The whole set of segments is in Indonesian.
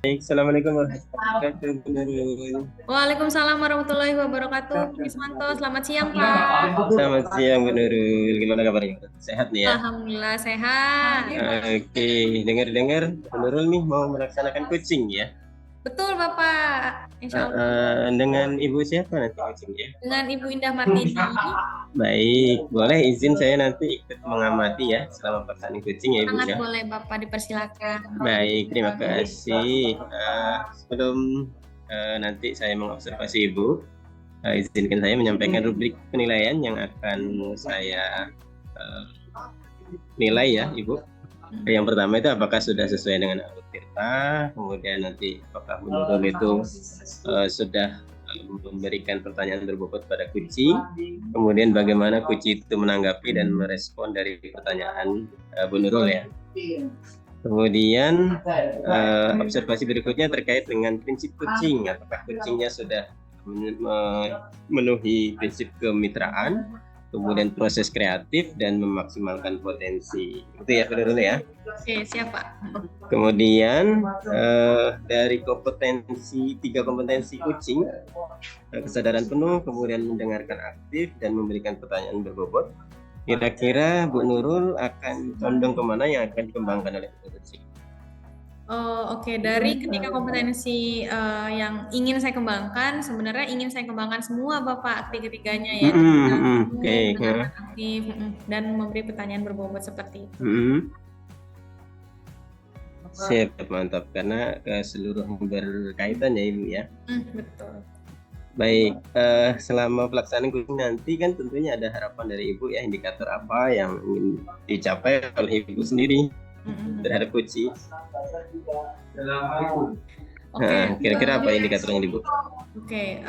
Baik, Assalamualaikum warahmatullahi wabarakatuh. Waalaikumsalam warahmatullahi wabarakatuh. Ismanto, selamat siang Pak. Selamat siang Bu Nurul, gimana kabarnya? Sehat nih ya? Alhamdulillah sehat. Oke, dengar-dengar Bu Nurul nih mau melaksanakan coaching ya? Betul Bapak, Insya Allah. Dengan Ibu siapa nanti coachingnya? Dengan Ibu Indah Martini. Baik, boleh izin saya nanti ikut mengamati ya selama pelaksanaan coaching ya Ibu Sangat ya? boleh Bapak, dipersilakan. Baik, terima kasih. Sebelum nanti saya mengobservasi Ibu, izinkan saya menyampaikan rubrik penilaian yang akan saya nilai ya Ibu. Yang pertama itu apakah sudah sesuai dengan alur tirta, kemudian nanti apakah Bu Nurul itu sudah memberikan pertanyaan berbobot pada Kuci, kemudian bagaimana Kuci itu menanggapi dan merespon dari pertanyaan Bu Nurul ya. Kemudian observasi berikutnya terkait dengan prinsip coaching, apakah coachingnya sudah memenuhi prinsip kemitraan, kemudian proses kreatif dan memaksimalkan potensi. Itu ya dulu ya. Oke, siap Pak. Kemudian dari tiga kompetensi coaching, kesadaran penuh, kemudian mendengarkan aktif dan memberikan pertanyaan berbobot. Kira-kira Bu Nurul akan condong kemana yang akan dikembangkan oleh Bu Nurul? Oke, dari ketiga kompetensi yang ingin saya kembangkan, sebenarnya ingin saya kembangkan semua Bapak, ketiganya ya. Oke. Aktif dan memberi pertanyaan berbobot seperti itu. Siap, mantap. Karena seluruh berkaitan ya Ibu ya. Betul. Baik, selama pelaksanaan coaching nanti kan tentunya ada harapan dari Ibu ya, indikator apa yang ingin dicapai oleh Ibu sendiri terhadap coaching. Nah, kira-kira apa indikatornya Ibu? Oke,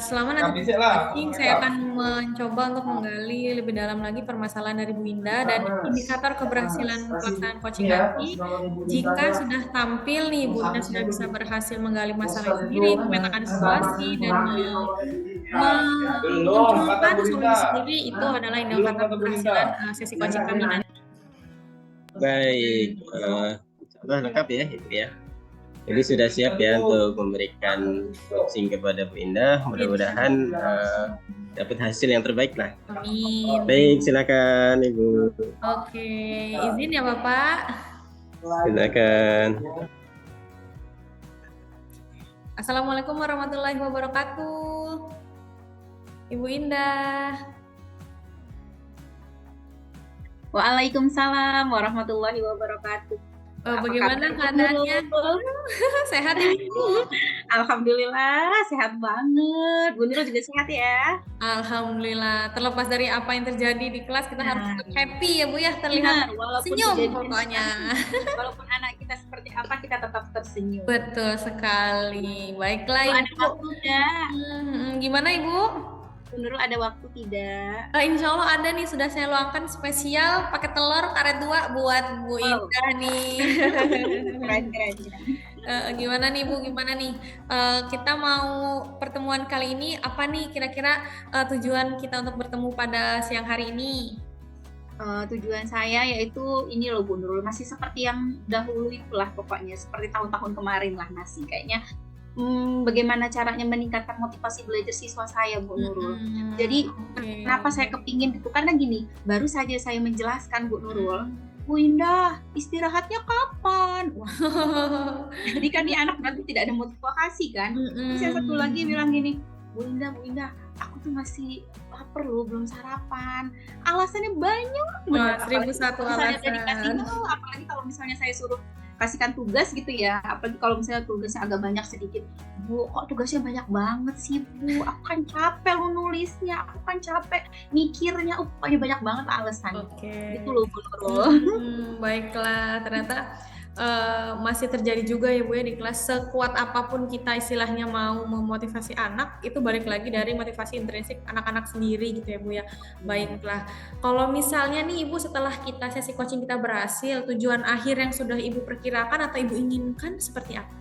selama nanti coaching saya akan mencoba untuk menggali lebih dalam lagi permasalahan dari Bu Indah dan indikator keberhasilan pelaksanaan coaching nanti. Jika sudah tampil nih Bu Indah sudah bisa berhasil menggali masalah sendiri, memetakan situasi dan memunculkan solusi sendiri, itu adalah indikator keberhasilan sesi coaching kami nanti. Baik, lengkap ya Ibu ya. Jadi sudah siap ya untuk memberikan coaching kepada Bu Indah. Mudah-mudahan dapat hasil yang terbaik lah. Amin. Baik, silakan Ibu. Oke, izin ya Bapak. Silakan. Assalamualaikum warahmatullahi wabarakatuh. Ibu Indah. Waalaikumsalam warahmatullahi wabarakatuh. Bagaimana keadaannya? Sehat ya? Alhamdulillah sehat banget. Bu Nurul juga sehat ya? Alhamdulillah. Terlepas dari apa yang terjadi di kelas, kita harus tetap happy ya Bu ya. Terlihat senyum pokoknya. Walaupun anak kita seperti apa, kita tetap tersenyum. Betul sekali. Baiklah Ibu. Ada waktu enggak? Gimana Ibu? Bu Nurul ada waktu tidak? Insya Allah ada nih, sudah saya luangkan spesial pakai telur karet 2 buat Bu Indah nih. Keren. Gimana nih Bu, kita mau pertemuan kali ini apa nih kira-kira tujuan kita untuk bertemu pada siang hari ini? Tujuan saya yaitu ini loh Bu Nurul, masih seperti yang dahulu itulah pokoknya, seperti tahun-tahun kemarin lah masih kayaknya. Bagaimana caranya meningkatkan motivasi belajar siswa saya Bu Nurul. Jadi kenapa saya kepingin itu, karena gini, baru saja saya menjelaskan Bu Nurul, Bu Indah istirahatnya kapan? Wah. Jadi kan dia anak berarti tidak ada motivasi kan. Terus yang satu lagi bilang gini, Bu Indah, aku tuh masih lapar loh, belum sarapan. Alasannya banyak banget. 1001 alasan. Apalagi kalau misalnya saya suruh kasihkan tugas gitu ya, apalagi kalau misalnya tugasnya agak banyak sedikit, Bu kok tugasnya banyak banget sih Bu, aku kan capek lu nulisnya, aku kan capek mikirnya, pokoknya banyak banget alasan. Gitu loh Bu Nurul. Baiklah, ternyata masih terjadi juga ya Bu ya di kelas. Sekuat apapun kita istilahnya mau memotivasi anak, itu balik lagi dari motivasi intrinsik anak-anak sendiri gitu ya Bu ya. Baiklah, kalau misalnya nih Ibu setelah kita sesi coaching kita berhasil, tujuan akhir yang sudah Ibu perkirakan atau Ibu inginkan seperti apa?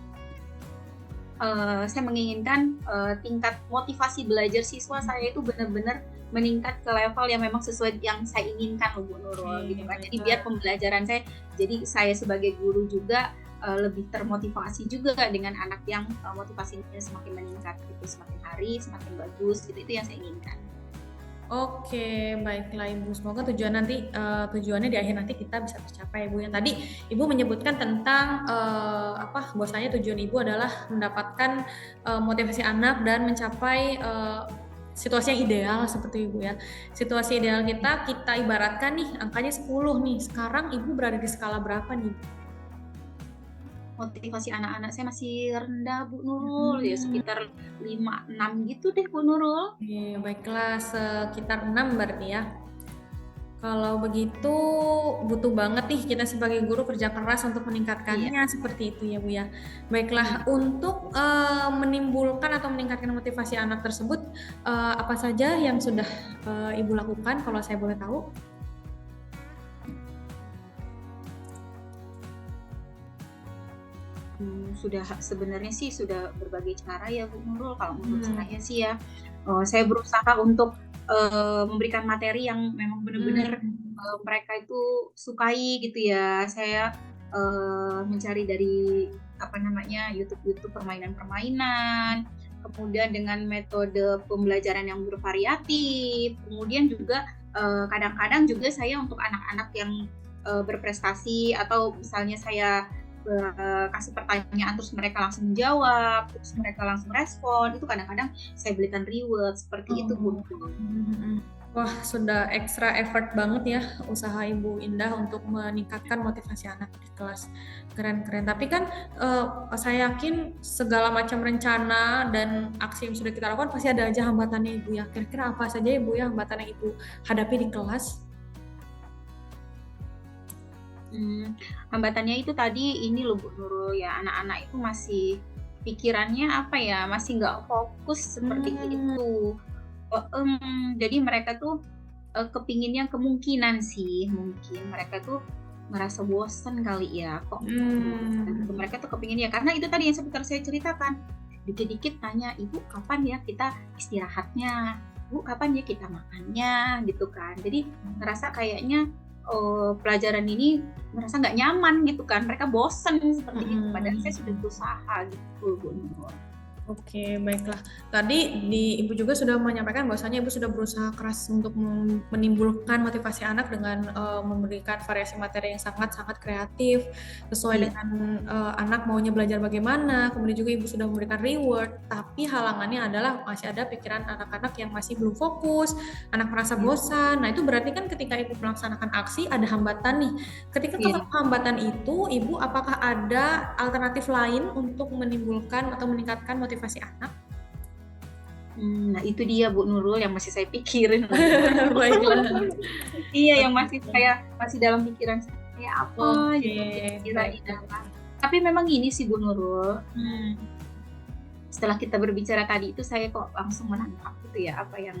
Saya menginginkan tingkat motivasi belajar siswa saya itu benar-benar meningkat ke level yang memang sesuai yang saya inginkan loh Bu Nurul gitu kan. Jadi biar pembelajaran saya, jadi saya sebagai guru juga lebih termotivasi juga dengan anak yang motivasinya semakin meningkat gitu, semakin hari semakin bagus gitu, itu yang saya inginkan. Oke, baiklah Ibu. Semoga tujuannya di akhir nanti kita bisa tercapai, Ibu. Yang tadi Ibu menyebutkan tentang bahwasanya tujuan Ibu adalah mendapatkan motivasi anak dan mencapai situasi yang ideal seperti Ibu ya. Situasi ideal kita ibaratkan nih angkanya 10 nih. Sekarang Ibu berada di skala berapa nih? Motivasi anak-anak saya masih rendah Bu Nurul, ya sekitar 5-6 gitu deh Bu Nurul. Oke, baiklah sekitar 6 berarti ya. Kalau begitu butuh banget nih kita sebagai guru kerja keras untuk meningkatkannya seperti itu ya Bu ya. Baiklah, untuk menimbulkan atau meningkatkan motivasi anak tersebut, apa saja yang sudah Ibu lakukan kalau saya boleh tahu? Sebenarnya sih sudah berbagai cara ya Bu Nurul. Kalau menurut saya sih ya, saya berusaha untuk memberikan materi yang memang benar-benar mereka itu sukai gitu ya. Saya mencari dari YouTube permainan-permainan, kemudian dengan metode pembelajaran yang bervariatif, kemudian juga kadang-kadang juga saya untuk anak-anak yang berprestasi, atau misalnya saya kasih pertanyaan terus mereka langsung menjawab, terus mereka langsung respon, itu kadang-kadang saya berikan reward seperti itu Bu. Wah, sudah extra effort banget ya usaha Ibu Indah untuk meningkatkan motivasi anak di kelas. Keren-keren. Tapi kan saya yakin segala macam rencana dan aksi yang sudah kita lakukan pasti ada aja hambatannya Ibu ya. Kira-kira apa saja Ibu ya hambatan yang Ibu hadapi di kelas? Hambatannya itu tadi ini loh Bu Nurul ya, anak-anak itu masih pikirannya masih nggak fokus seperti itu. Jadi mereka tuh kepinginnya kemungkinan sih, mungkin mereka tuh merasa bosan kali ya, kok mereka tuh kepinginnya, karena itu tadi yang seperti saya ceritakan, dikit-dikit tanya, Ibu kapan ya kita istirahatnya, Bu kapan ya kita makannya gitu kan. Jadi ngerasa kayaknya pelajaran ini merasa nggak nyaman gitu kan, mereka bosan seperti itu, padahal saya sudah berusaha gitu Bu Nurul. Oke, baiklah. Tadi Ibu juga sudah menyampaikan bahwasanya Ibu sudah berusaha keras untuk menimbulkan motivasi anak dengan memberikan variasi materi yang sangat-sangat kreatif sesuai dengan anak maunya belajar bagaimana. Kemudian juga Ibu sudah memberikan reward, tapi halangannya adalah masih ada pikiran anak-anak yang masih belum fokus, anak merasa bosan. Nah, itu berarti kan ketika Ibu melaksanakan aksi ada hambatan nih. Ketika ketemu hambatan itu, Ibu apakah ada alternatif lain untuk menimbulkan atau meningkatkan motivasi anak? Nah itu dia Bu Nurul yang masih saya pikirin. Baiklah. Iya, yang masih dalam pikiran saya apa kira-kira. Tapi memang ini sih Bu Nurul. Setelah kita berbicara tadi itu, saya kok langsung menangkap gitu ya apa yang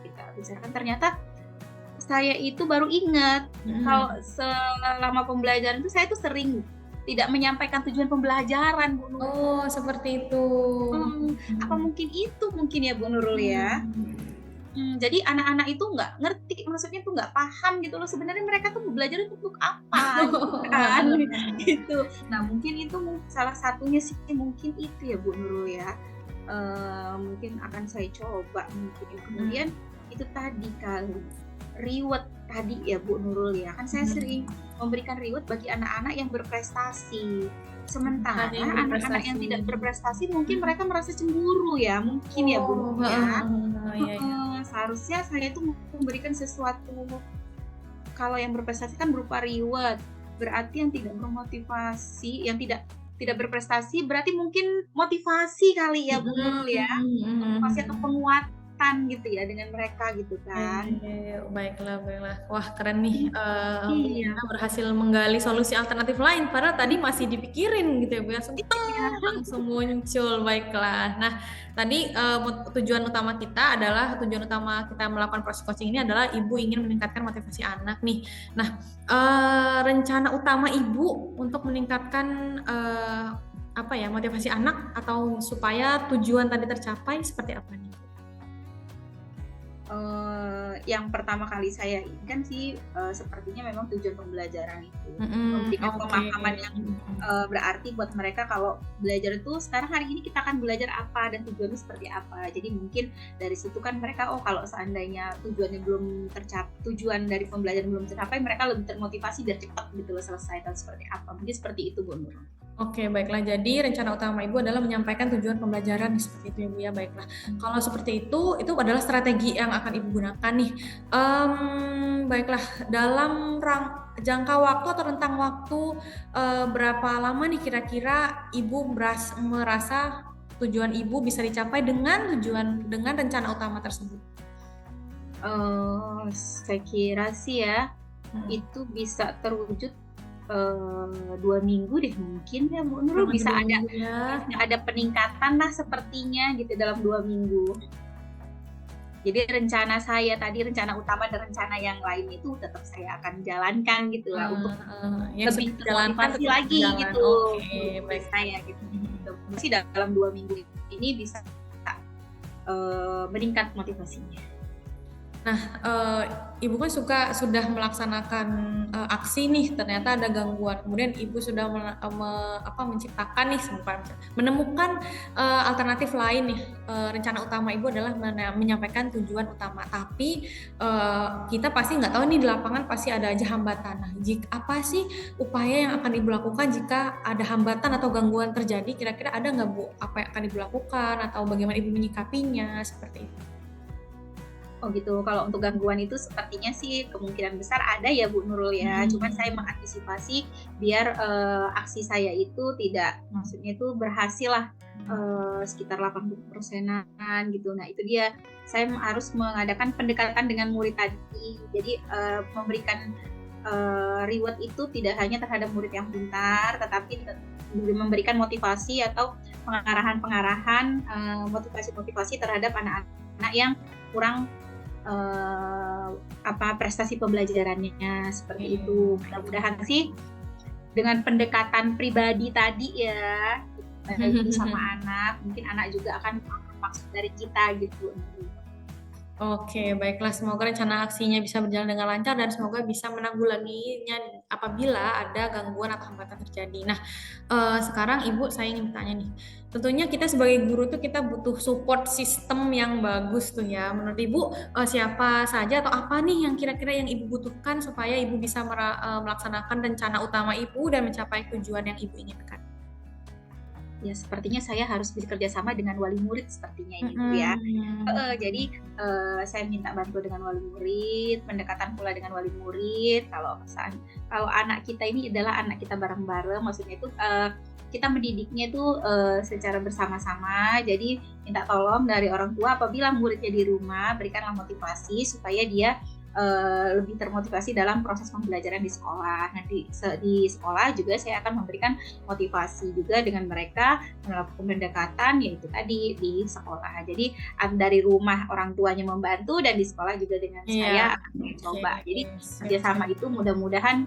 kita bicarakan. Ternyata saya itu baru ingat kalau selama pembelajaran itu saya tuh sering tidak menyampaikan tujuan pembelajaran Bu Nurul. Oh, seperti itu. Apa mungkin ya Bu Nurul ya? Jadi anak-anak itu nggak ngerti, maksudnya tuh nggak paham gitu loh, sebenarnya mereka tuh belajar untuk apa kan gitu. Nah mungkin itu salah satunya sih, mungkin itu ya Bu Nurul ya. Mungkin akan saya coba mungkin. Kemudian itu tadi kan reward tadi ya Bu Nurul ya, kan saya sering memberikan reward bagi anak-anak yang berprestasi. Sementara anak-anak yang tidak berprestasi mungkin mereka merasa cemburu ya, mungkin ya Bu Nurul ya. Seharusnya saya itu memberikan sesuatu, kalau yang berprestasi kan berupa reward, berarti yang tidak bermotivasi, yang tidak berprestasi berarti mungkin motivasi kali ya Bu Nurul ya, motivasi atau penguatan gitu ya dengan mereka gitu kan. Baiklah. Wah keren nih, kita berhasil menggali solusi alternatif lain padahal tadi masih dipikirin gitu ya Bu ya, langsung muncul. Baiklah. Nah tadi tujuan utama kita melakukan proses coaching ini adalah Ibu ingin meningkatkan motivasi anak nih. Nah rencana utama Ibu untuk meningkatkan motivasi anak atau supaya tujuan tadi tercapai seperti apa nih? Yang pertama kali saya inginkan sih sepertinya memang tujuan pembelajaran itu memberikan Oke. pemahaman yang berarti buat mereka kalau belajar itu sekarang hari ini kita akan belajar apa dan tujuannya seperti apa. Jadi mungkin dari situ kan mereka kalau seandainya tujuan dari pembelajaran belum tercapai, mereka lebih termotivasi biar cepat gitu loh selesai dan seperti apa. Mungkin seperti itu Bu Nurul. Oke, baiklah. Jadi rencana utama Ibu adalah menyampaikan tujuan pembelajaran seperti itu ya Bu ya. Baiklah. Kalau seperti itu adalah strategi yang akan Ibu gunakan nih. Baiklah, dalam jangka waktu atau rentang waktu berapa lama nih kira-kira Ibu merasa tujuan Ibu bisa dicapai dengan rencana utama tersebut? Saya kira sih ya itu bisa terwujud 2 minggu deh mungkin ya Bu Nurul, bisa ada peningkatan lah sepertinya gitu dalam 2 minggu. Jadi rencana utama dan rencana yang lain itu tetap saya akan jalankan gitu lah untuk lebih termotivasi lagi gitu. Oke, baik. Saya gitu. Mesti dalam 2 minggu ini bisa meningkat motivasinya. Nah, Ibu kan sudah melaksanakan aksi nih, ternyata ada gangguan. Kemudian Ibu sudah menciptakan nih, menemukan alternatif lain nih. Rencana utama Ibu adalah menyampaikan tujuan utama. Tapi kita pasti nggak tahu nih di lapangan pasti ada aja hambatan. Nah, apa sih upaya yang akan Ibu lakukan jika ada hambatan atau gangguan terjadi? Kira-kira ada nggak Bu? Apa yang akan Ibu lakukan atau bagaimana Ibu menyikapinya seperti itu? Oh gitu, kalau untuk gangguan itu sepertinya sih kemungkinan besar ada ya Bu Nurul ya. Cuman saya mengantisipasi biar aksi saya itu maksudnya itu berhasil lah sekitar 80%-an gitu. Nah itu dia, saya harus mengadakan pendekatan dengan murid tadi. Jadi memberikan reward itu tidak hanya terhadap murid yang pintar, tetapi memberikan motivasi atau pengarahan motivasi terhadap anak-anak yang kurang prestasi pembelajarannya seperti itu. Mudah-mudahan sih dengan pendekatan pribadi tadi ya sama anak, mungkin anak juga akan maksud dari kita gitu. Oke, baiklah. Semoga rencana aksinya bisa berjalan dengan lancar dan semoga bisa menanggulanginya apabila ada gangguan atau hambatan terjadi. Nah, sekarang Ibu saya ingin bertanya nih. Tentunya kita sebagai guru tuh kita butuh support sistem yang bagus tuh ya. Menurut Ibu siapa saja atau apa nih yang kira-kira yang Ibu butuhkan supaya Ibu bisa melaksanakan rencana utama Ibu dan mencapai tujuan yang Ibu inginkan? Ya sepertinya saya harus bekerja sama dengan wali murid sepertinya ini Bu ya. Jadi saya minta bantu dengan wali murid, pendekatan pula dengan wali murid. Kalau anak kita ini adalah anak kita bareng-bareng, maksudnya itu kita mendidiknya itu secara bersama-sama. Jadi minta tolong dari orang tua apabila muridnya di rumah, berikanlah motivasi supaya dia lebih termotivasi dalam proses pembelajaran di sekolah. Nanti di sekolah juga saya akan memberikan motivasi juga dengan mereka melakukan pendekatan yaitu tadi di sekolah. Jadi dari rumah orang tuanya membantu dan di sekolah juga dengan saya akan mencoba. Jadi kerjasama itu mudah-mudahan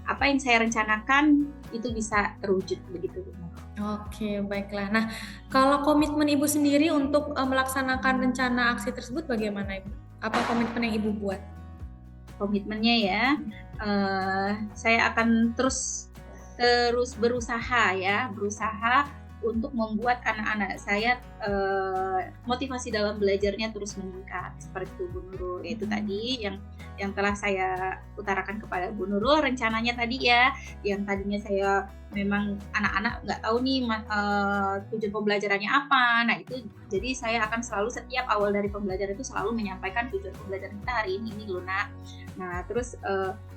apa yang saya rencanakan itu bisa terwujud begitu. Oke, baiklah. Nah, kalau komitmen Ibu sendiri untuk melaksanakan rencana aksi tersebut bagaimana Ibu? Apa komitmen yang Ibu buat? Komitmennya ya, saya akan terus berusaha untuk membuat anak-anak saya motivasi dalam belajarnya terus meningkat seperti itu Bu Nurul. Itu tadi yang telah saya utarakan kepada Bu Nurul, rencananya tadi ya, yang tadinya saya memang anak-anak nggak tahu nih tujuan pembelajarannya apa. Nah itu jadi saya akan selalu setiap awal dari pembelajaran itu selalu menyampaikan tujuan pembelajaran kita hari ini loh nak. Nah terus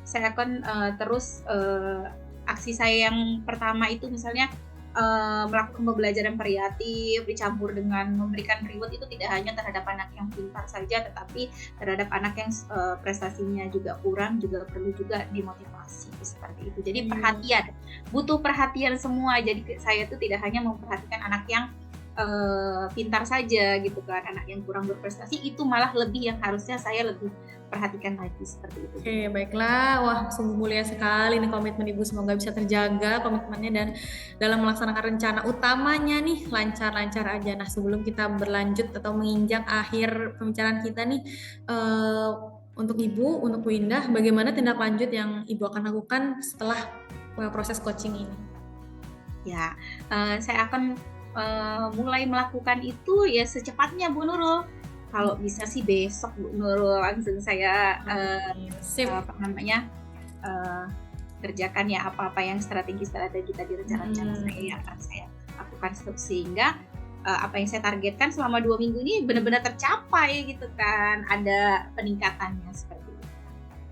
saya akan terus aksi saya yang pertama itu misalnya melakukan pembelajaran variatif dicampur dengan memberikan reward itu tidak hanya terhadap anak yang pintar saja, tetapi terhadap anak yang prestasinya juga kurang juga perlu juga dimotivasi seperti itu. Jadi butuh perhatian semua. Jadi saya itu tidak hanya memperhatikan anak yang pintar saja gitu kan, anak yang kurang berprestasi itu malah lebih yang harusnya saya lebih perhatikan lagi seperti itu. Oke, baiklah. Wah, sungguh mulia sekali nih komitmen Ibu. Semoga bisa terjaga komitmennya dan dalam melaksanakan rencana utamanya nih lancar-lancar aja. Nah, sebelum kita berlanjut atau menginjak akhir pembicaraan kita nih, untuk Ibu, untuk Bu Indah, bagaimana tindak lanjut yang Ibu akan lakukan setelah proses coaching ini? Ya, saya akan mulai melakukan itu ya secepatnya Bu Nurul. Kalau bisa sih besok Bu Nurul langsung saya kerjakan ya apa-apa yang strategi tadi rencana-rencana saya yang akan saya lakukan sehingga apa yang saya targetkan selama 2 minggu ini benar-benar tercapai gitu kan, ada peningkatannya seperti itu.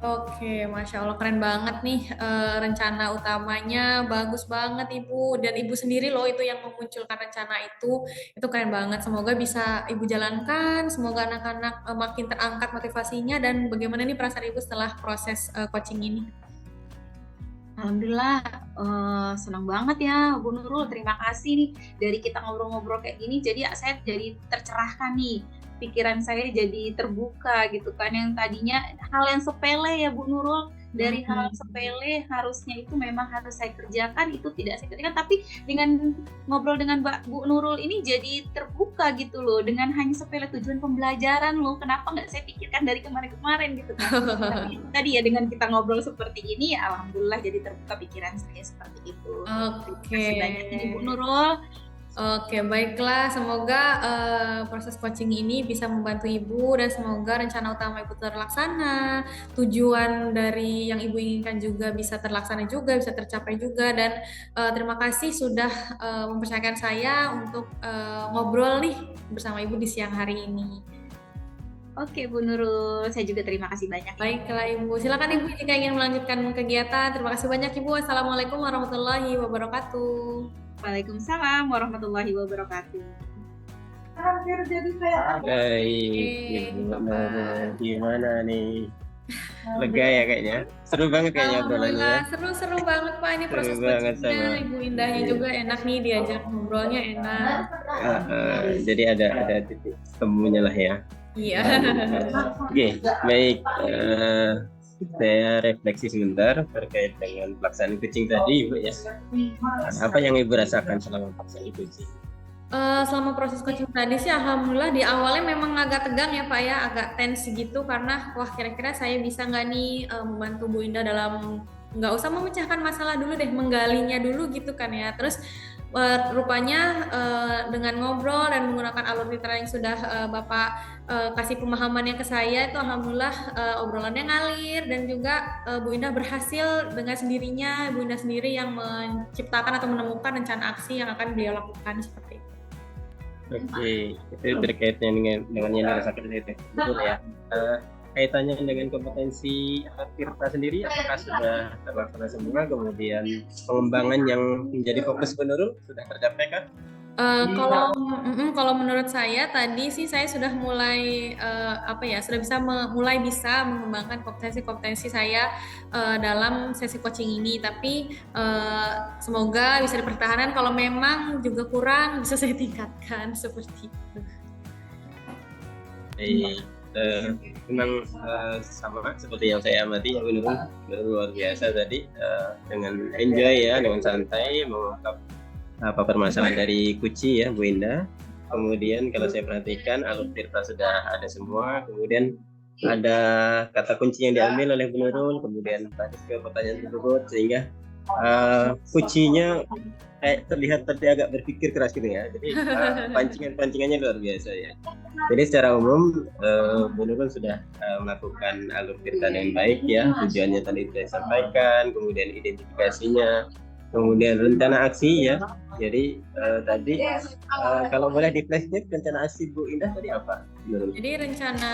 Oke, Masya Allah, keren banget nih rencana utamanya, bagus banget Ibu, dan Ibu sendiri loh itu yang memunculkan rencana itu keren banget. Semoga bisa Ibu jalankan, semoga anak-anak makin terangkat motivasinya. Dan bagaimana nih perasaan Ibu setelah proses coaching ini? Alhamdulillah, senang banget ya Bu Nurul, terima kasih nih, dari kita ngobrol-ngobrol kayak gini jadi saya jadi tercerahkan nih, pikiran saya jadi terbuka gitu kan, yang tadinya hal yang sepele ya Bu Nurul, dari hal sepele harusnya itu memang harus saya kerjakan, itu tidak saya kerjakan, tapi dengan ngobrol dengan Bu Nurul ini jadi terbuka gitu loh, dengan hanya sepele tujuan pembelajaran loh, kenapa nggak saya pikirkan dari kemarin-kemarin gitu kan. Tapi tadi ya dengan kita ngobrol seperti ini ya alhamdulillah jadi terbuka pikiran saya seperti itu. Terima kasih banyak ini Bu Nurul. Oke, baiklah. Semoga proses coaching ini bisa membantu Ibu dan semoga rencana utama Ibu terlaksana, tujuan dari yang Ibu inginkan juga bisa terlaksana juga, bisa tercapai juga. Dan terima kasih sudah mempercayakan saya untuk ngobrol nih bersama Ibu di siang hari ini. Oke Bu Nurul, saya juga terima kasih banyak. Baiklah Ibu, silakan Ibu jika ingin melanjutkan kegiatan. Terima kasih banyak Ibu. Assalamualaikum warahmatullahi wabarakatuh. Waalaikumsalam warahmatullahi wabarakatuh. Hampir jadi kayak Baik, gimana nih? Lega ya kayaknya? Seru banget kayaknya obrolannya. Seru banget Pak, ini proses coachingnya. Ibu Indahnya juga enak nih, diajak ngobrolnya enak. Jadi ada titik temunya lah ya. Iya. Oke, baik. Saya refleksi sebentar terkait dengan pelaksanaan coaching tadi, Ibu ya. Apa yang Ibu rasakan selama pelaksanaan coaching? Selama proses coaching tadi sih alhamdulillah di awalnya memang agak tegang ya Pak ya, agak tense gitu karena wah kira-kira saya bisa nggak nih membantu Bu Indah dalam nggak usah memecahkan masalah dulu deh, menggalinya dulu gitu kan ya. Terus rupanya dengan ngobrol dan menggunakan alur litera yang sudah Bapak kasih pemahamannya ke saya itu alhamdulillah obrolannya ngalir dan juga Bu Indah berhasil dengan sendirinya, Bu Indah sendiri yang menciptakan atau menemukan rencana aksi yang akan beliau lakukan seperti itu. Oke, itu terkaitnya dengan yang dirasakan itu betul ya. Kaitannya dengan kompetensi Tirta sendiri, apakah sudah terlaksana semua? Kemudian pengembangan yang menjadi fokus Bu Nurul sudah tercapai kah? Kalau menurut saya tadi sih saya sudah mulai sudah mulai bisa mengembangkan kompetensi saya dalam sesi coaching ini. Tapi semoga bisa dipertahankan. Kalau memang juga kurang bisa saya tingkatkan seperti itu. Memang sama seperti yang saya amati ya Bu Nurul, luar biasa tadi dengan enjoy ya, dengan santai mengungkap apa permasalahan dari Kuci ya Bu Indah. Kemudian kalau saya perhatikan alur Tirta sudah ada semua, kemudian ada kata kunci yang diambil oleh Bu Nurul, kemudian tadi ke pertanyaan tersebut sehingga Kucinya terlihat tadi agak berpikir keras gitu ya. Jadi pancingannya luar biasa ya. Jadi secara umum Bu Nurul sudah melakukan alur Tirta dengan baik ya. Tujuannya tadi sudah disampaikan, kemudian identifikasinya, kemudian rencana aksi ya. Jadi tadi kalau boleh di flashback rencana aksi Bu Indah tadi apa? Jadi rencana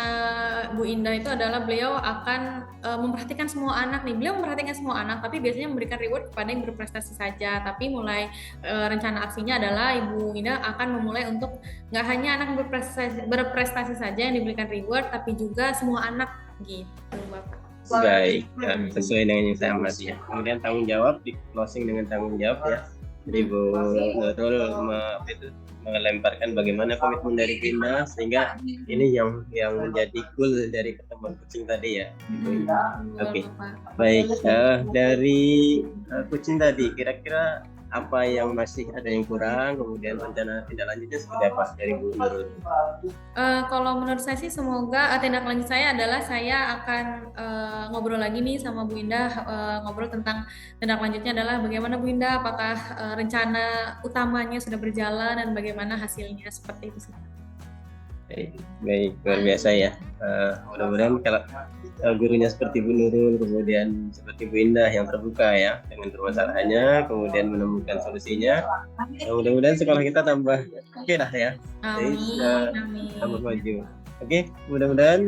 Bu Indah itu adalah beliau akan memperhatikan semua anak nih. Beliau memperhatikan semua anak, tapi biasanya memberikan reward kepada yang berprestasi saja. Tapi mulai rencana aksinya adalah Ibu Indah akan memulai untuk nggak hanya anak berprestasi saja yang diberikan reward, tapi juga semua anak gitu, Bapak. Baik, sesuai dengan yang saya amati ya. Kemudian tanggung jawab di closing dengan tanggung jawab ya. Jadi Bu Nurul melemparkan bagaimana komitmen dari Bunda, sehingga ini yang menjadi goal dari pertemuan coaching tadi ya. Betul, Oke. Bapak. Baik, dari coaching tadi kira-kira apa yang masih ada yang kurang, kemudian rencana tindak lanjutnya seperti apa dari Bu Nurul? Kalau menurut saya sih semoga tindak lanjut saya adalah saya akan ngobrol lagi nih sama Bu Indah, ngobrol tentang tindak lanjutnya adalah bagaimana Bu Indah, apakah rencana utamanya sudah berjalan dan bagaimana hasilnya, seperti itu sih. Baik, luar biasa ya. Mudah-mudahan kalau gurunya seperti Bu Nurul, kemudian seperti Bu Indah yang terbuka ya dengan permasalahannya, kemudian menemukan solusinya. Mudah-mudahan sekolah kita tambah oke lah ya. Amin, amin. Tambah maju. Oke, mudah-mudahan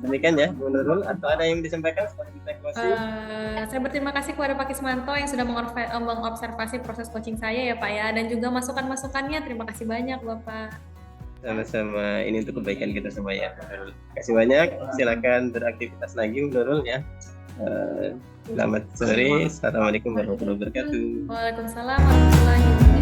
demikian ya Bu Nurul. Atau ada yang disampaikan seperti kita closing? Saya berterima kasih kepada Pak Kismanto yang sudah mengobservasi proses coaching saya ya Pak ya, dan juga masukan-masukannya. Terima kasih banyak Bapak. Sama-sama, ini untuk kebaikan kita semua ya. Terima kasih banyak. Silakan beraktivitas lagi Bu Nurul ya. Selamat sore. Assalamualaikum warahmatullahi wabarakatuh. Waalaikumsalam warahmatullahi wabarakatuh.